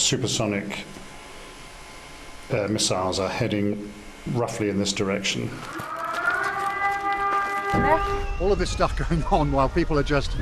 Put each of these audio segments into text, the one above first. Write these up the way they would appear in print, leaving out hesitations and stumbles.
supersonic missiles are heading roughly in this direction. All of this stuff going on while people are just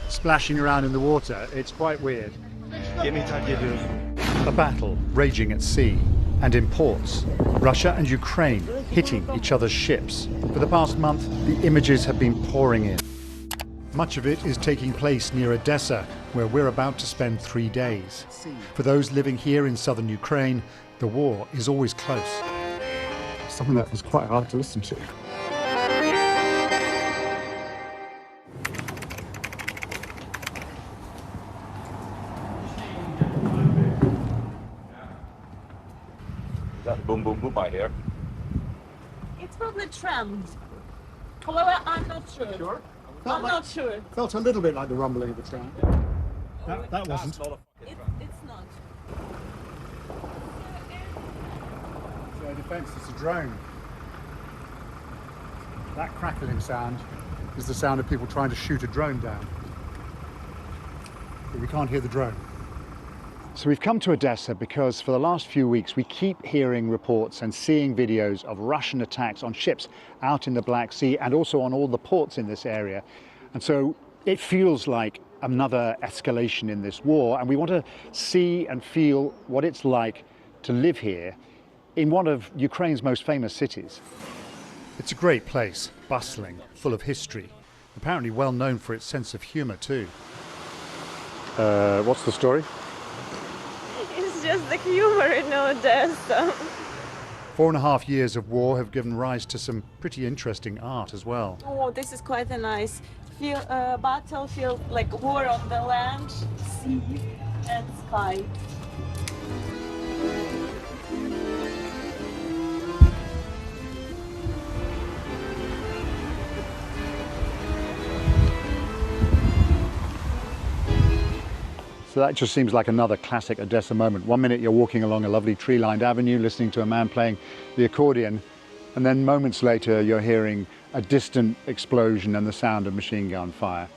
splashing around in the water, it's quite weird. A battle raging at sea and in ports. Russia and Ukraine hitting each other's ships. For the past month, the images have been pouring in. Much of it is taking place near Odesa, where we're about to spend 3 days. For those living here in southern Ukraine, the war is always close. Something that was quite hard to listen to. Is that boom boom boom I hear? It's probably tram. However, I'm not sure. Sure? I'm not sure. Felt a little bit like the rumbling of the tram. That wasn't. It's not. So defense, it's a drone. That crackling sound is the sound of people trying to shoot a drone down. But we can't hear the drone. So we've come to Odesa because for the last few weeks we keep hearing reports and seeing videos of Russian attacks on ships out in the Black Sea and also on all the ports in this area. And so it feels like another escalation in this war, and we want to see and feel what it's like to live here in one of Ukraine's most famous cities. It's a great place, bustling, full of history, apparently well known for its sense of humour too. What's the story? It's just the humor in Odesa. 4.5 years of war have given rise to some pretty interesting art as well. Oh, this is quite a nice battlefield, like war on the land, sea and sky. So that just seems like another classic Odesa moment. 1 minute you're walking along a lovely tree-lined avenue listening to a man playing the accordion, and then moments later you're hearing a distant explosion and the sound of machine gun fire.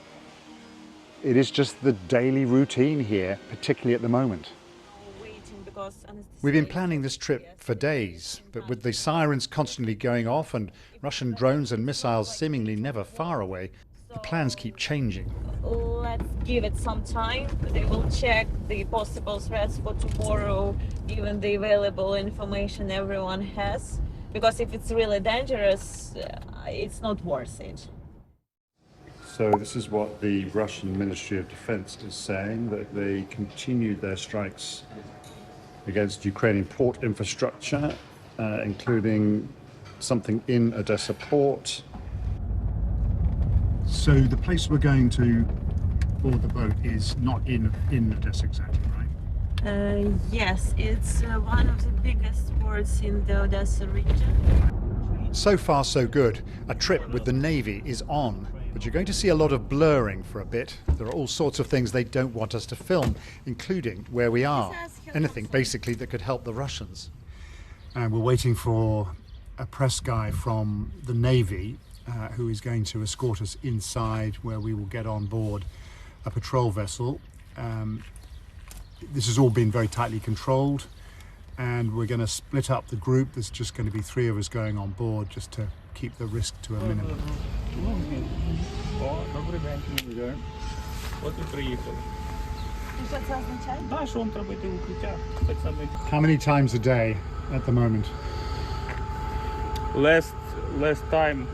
It is just the daily routine here, particularly at the moment. We've been planning this trip for days, but with the sirens constantly going off and Russian drones and missiles seemingly never far away, the plans keep changing. Let's give it some time. They will check the possible threats for tomorrow, given the available information everyone has. Because if it's really dangerous, it's not worth it. So this is what the Russian Ministry of Defense is saying, that they continued their strikes against Ukrainian port infrastructure, including something in Odesa port. So the place we're going to board the boat is not in Odesa exactly, right? Yes, it's one of the biggest ports in the Odesa region. So far so good. A trip with the Navy is on, but you're going to see a lot of blurring for a bit. There are all sorts of things they don't want us to film, including where we are. Anything basically that could help the Russians. And we're waiting for a press guy from the Navy who is going to escort us inside, where we will get on board a patrol vessel. This has all been very tightly controlled, and we're going to split up the group. There's just going to be 3 of us going on board just to keep the risk to a minimum. How many times a day at the moment? Less time,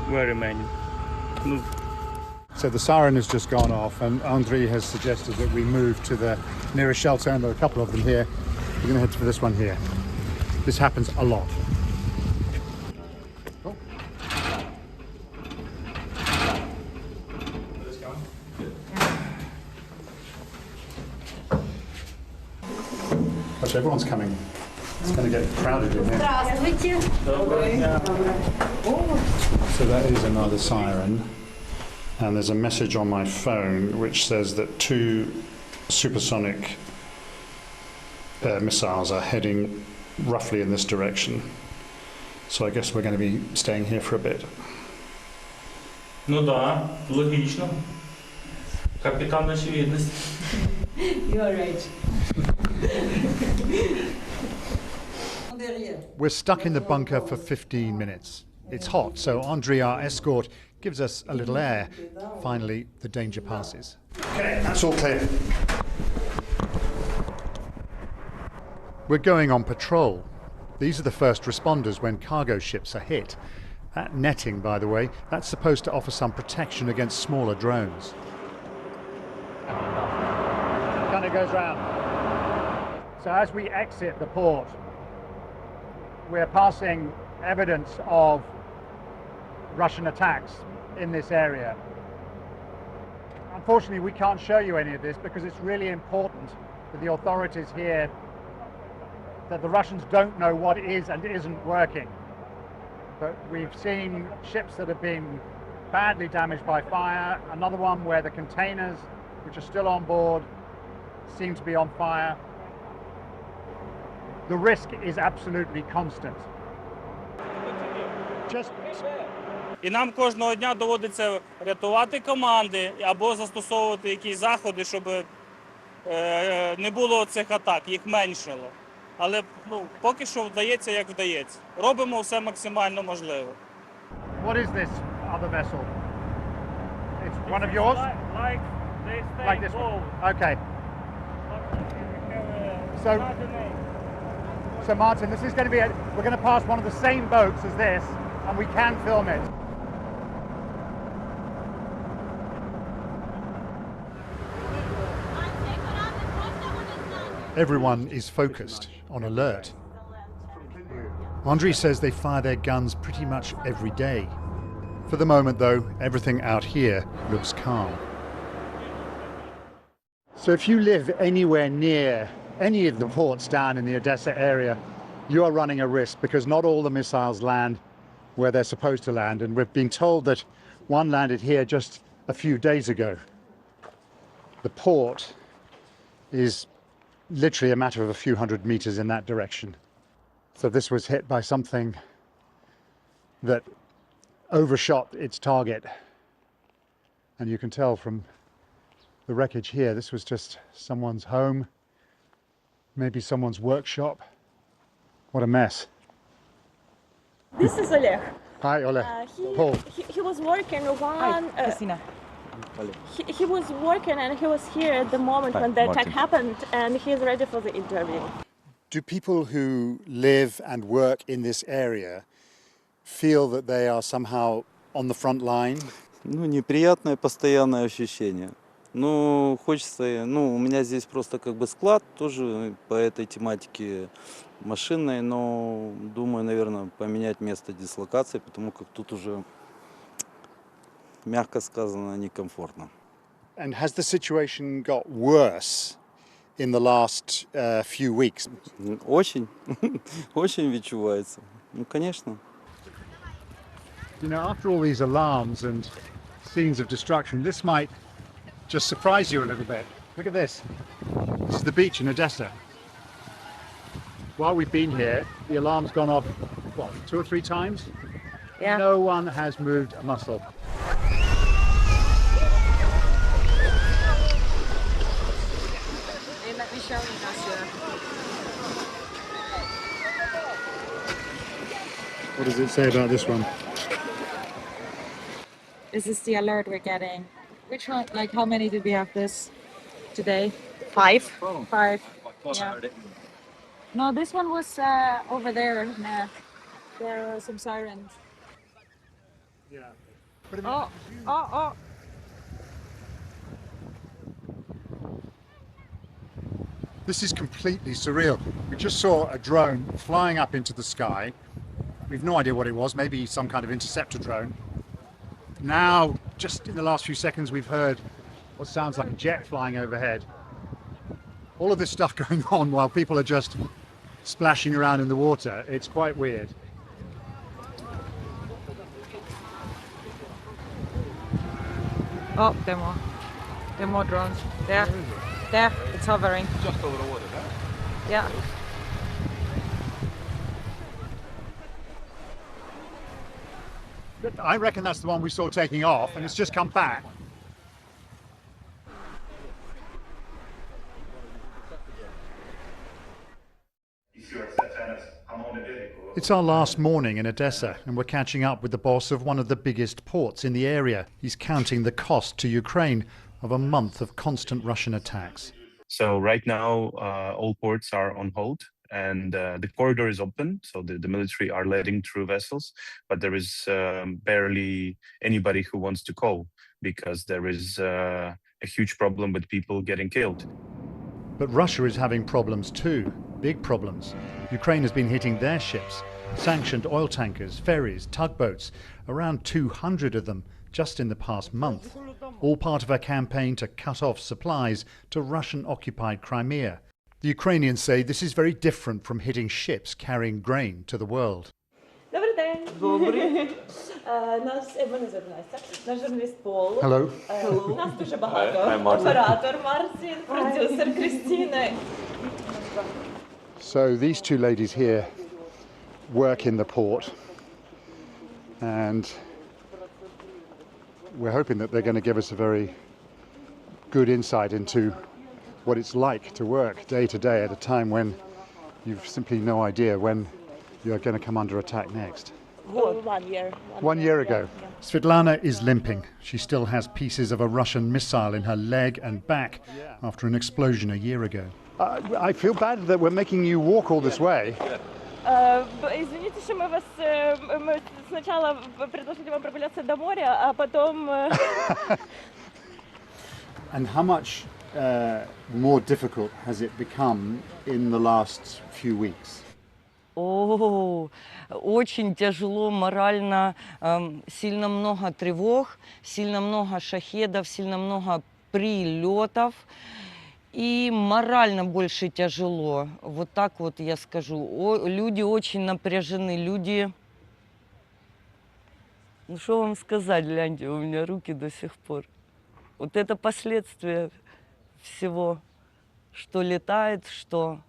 very many. So the siren has just gone off, and Andrei has suggested that we move to the nearest shelter, and there are a couple of them here. We're going to head for this one here. This happens a lot. Oh. Gosh, everyone's coming. It's going to get crowded in here. So that is another siren. And there's a message on my phone which says that 2 supersonic missiles are heading roughly in this direction. So I guess we're going to be staying here for a bit. Ну да, логично. Капитан очевидность. You are right. We're stuck in the bunker for 15 minutes. It's hot, so Andrei, our escort, gives us a little air. Finally, the danger passes. Okay, that's all clear. We're going on patrol. These are the first responders when cargo ships are hit. That netting, by the way, that's supposed to offer some protection against smaller drones. Kind of goes round. So as we exit the port, we're passing evidence of Russian attacks in this area. Unfortunately, we can't show you any of this because it's really important for the authorities here that the Russians don't know what is and isn't working. But we've seen ships that have been badly damaged by fire, another one where the containers, which are still on board, seem to be on fire. The risk is absolutely constant. Just І нам кожного дня доводиться рятувати команди або застосовувати якісь заходи, щоб не було цих атак, їх меншало. Але поки що вдається, як вдається. Робимо все максимально можливе. What is this other vessel? It's one of yours? Like this one? Okay. So Martin, this is going to be, we're going to pass one of the same boats as this, and we can film it. Everyone is focused, on alert. Andrei says they fire their guns pretty much every day. For the moment, though, everything out here looks calm. So if you live anywhere near any of the ports down in the Odesa area, you are running a risk because not all the missiles land where they're supposed to land. And we've been told that one landed here just a few days ago. The port is literally a matter of a few hundred meters in that direction. So this was hit by something that overshot its target. And you can tell from the wreckage here, this was just someone's home, maybe someone's workshop. What a mess. This is Oleg. Hi, Oleg. Paul. He was working on... Christina. He was working and he was here at the moment when the attack happened, and he's ready for the interview. Do people who live and work in this area feel that they are somehow on the front line? Неприятное постоянное ощущение. Хочется, у меня здесь просто как бы склад тоже по этой тематике машинной, но думаю, наверное, поменять место дислокации, потому как тут уже, мягко сказано, некомфортно. And has the situation got worse in the last few weeks? Очень, очень відчувається. Конечно. You know, after all these alarms and scenes of destruction, this might just surprise you a little bit. Look at this. This is the beach in Odesa. While we've been here, the alarm's gone off, what, 2 or 3 times? Yeah. No one has moved a muscle. What does it say about this one? This is the alert we're getting. Which one? Like, how many did we have this today? 5. 5. Yeah. No, this one was over there. Nah. There are some sirens. Yeah. Oh. This is completely surreal. We just saw a drone flying up into the sky. We've no idea what it was, maybe some kind of interceptor drone. Now, just in the last few seconds, we've heard what sounds like a jet flying overhead. All of this stuff going on while people are just splashing around in the water. It's quite weird. Oh, there more. There are more drones. There. There. It's hovering. Just over the water, huh? Yeah. I reckon that's the one we saw taking off, and it's just come back. Sirens, It's our last morning in Odesa, and we're catching up with the boss of one of the biggest ports in the area. He's counting the cost to Ukraine of a month of constant Russian attacks. So right now, all ports are on hold, and the corridor is open. So the military are letting through vessels, but there is barely anybody who wants to call because there is a huge problem with people getting killed. But Russia is having problems too, big problems. Ukraine has been hitting their ships, sanctioned oil tankers, ferries, tugboats, around 200 of them just in the past month, all part of a campaign to cut off supplies to Russian-occupied Crimea. The Ukrainians say this is very different from hitting ships carrying grain to the world. Добрий день. Добрий. Мене звати Настя. Наш журналіст Пол. Hello. Нас дуже багато. Оператор Мартін, продюсер Кристина. So these two ladies here work in the port, and we're hoping that they're going to give us a very good insight into what it's like to work day to day at a time when you've simply no idea when you're going to come under attack next. 1 year. 1 year ago. Svetlana is limping. She still has pieces of a Russian missile in her leg and back after an explosion a year ago. I feel bad that we're making you walk all this way. Извините, что мы вас мы сначала предложили вам прогуляться до моря, а потом. And how much more difficult has it become in the last few weeks? О, очень тяжело морально, сильно много тревог, сильно много шахедов, сильно много прилетов. И морально больше тяжело. Вот так вот я скажу. Люди очень напряжены, люди... Ну что вам сказать, гляньте, у меня руки до сих пор. Вот это последствия всего, что летает, что...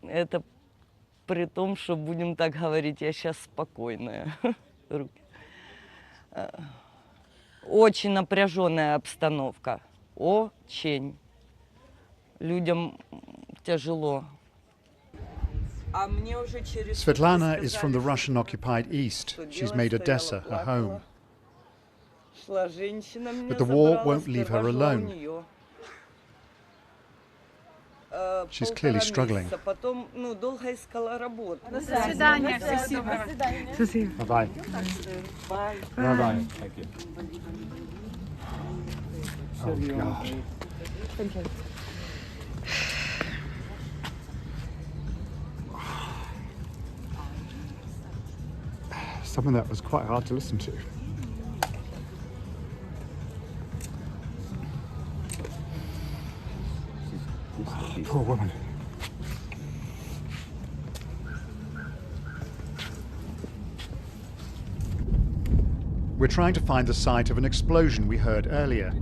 Это при том, что, будем так говорить, я сейчас спокойная. Руки. Очень напряженная обстановка. Очень. Людям тяжело. Svetlana is from the Russian-occupied East. She's made Odesa her home. But the war won't leave her alone. She's clearly struggling. Бye-bye. Bye-bye. Thank you. Oh, God. Thank you. Something that was quite hard to listen to. Poor woman. We're trying to find the site of an explosion we heard earlier.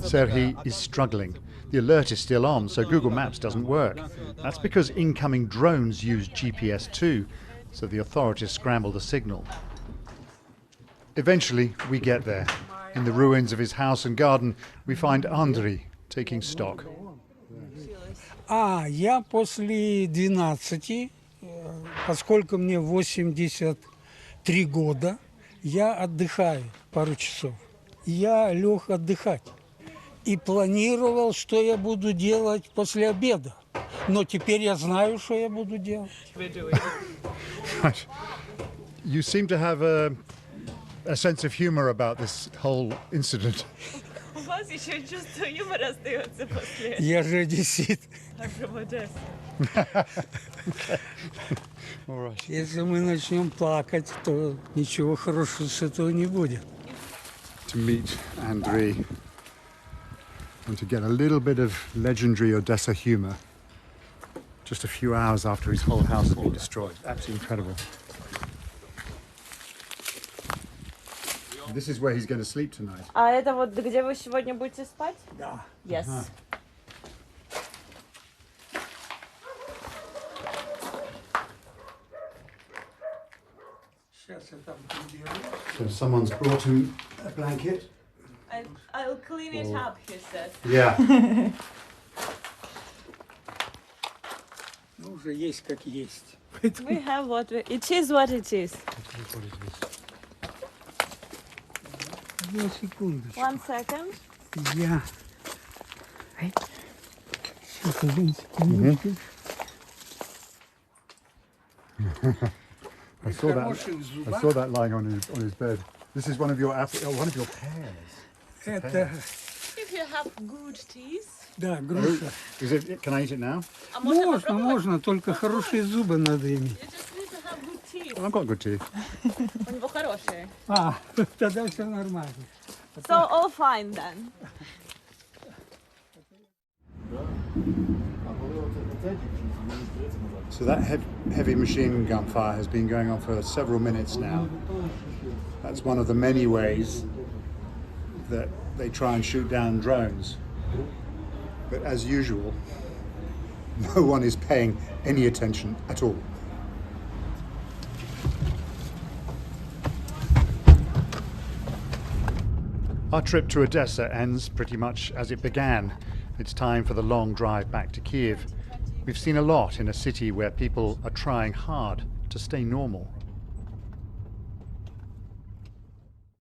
Serhiy is struggling. The alert is still on, so Google Maps doesn't work. That's because incoming drones use GPS too, so the authorities scramble the signal. Eventually, we get there. In the ruins of his house and garden, we find Andriy taking stock. Я после 12, поскольку мне 83 года, я отдыхаю пару часов. Я лег отдыхать и планировал, что я буду делать после обеда. Но теперь я знаю, что я буду делать. You seem to have a sense of humor about this whole incident. У вас еще чувство юмора остается после. Я же одессит. Если мы начнем плакать, то ничего хорошего с этого не будет. To meet Andriy and to get a little bit of legendary Odesa humor just a few hours after his whole house had been destroyed. Absolutely incredible. This is where he's going to sleep tonight. А это вот где вы сегодня будете спать? Да. Yes. So someone's brought him a blanket. I'll clean it up, he said. Yeah. Ну, уже есть как есть. We have what it is what it is. Одну секундочку. 1 second. Я... Сейчас, одну секундочку. I saw that lying on his bed. This is one of your pears. Это, If you have good teeth. да, груша. Can I eat it now? Можно, можно, только хорошие зубы надо иметь. You just need to have good teeth. I've got good teeth. У него хорошие. А, тогда все нормально. So all fine then. So that heavy machine gun fire has been going on for several minutes now. That's one of the many ways that they try and shoot down drones. But as usual, no one is paying any attention at all. Our trip to Odesa ends pretty much as it began. It's time for the long drive back to Kiev. We've seen a lot in a city where people are trying hard to stay normal.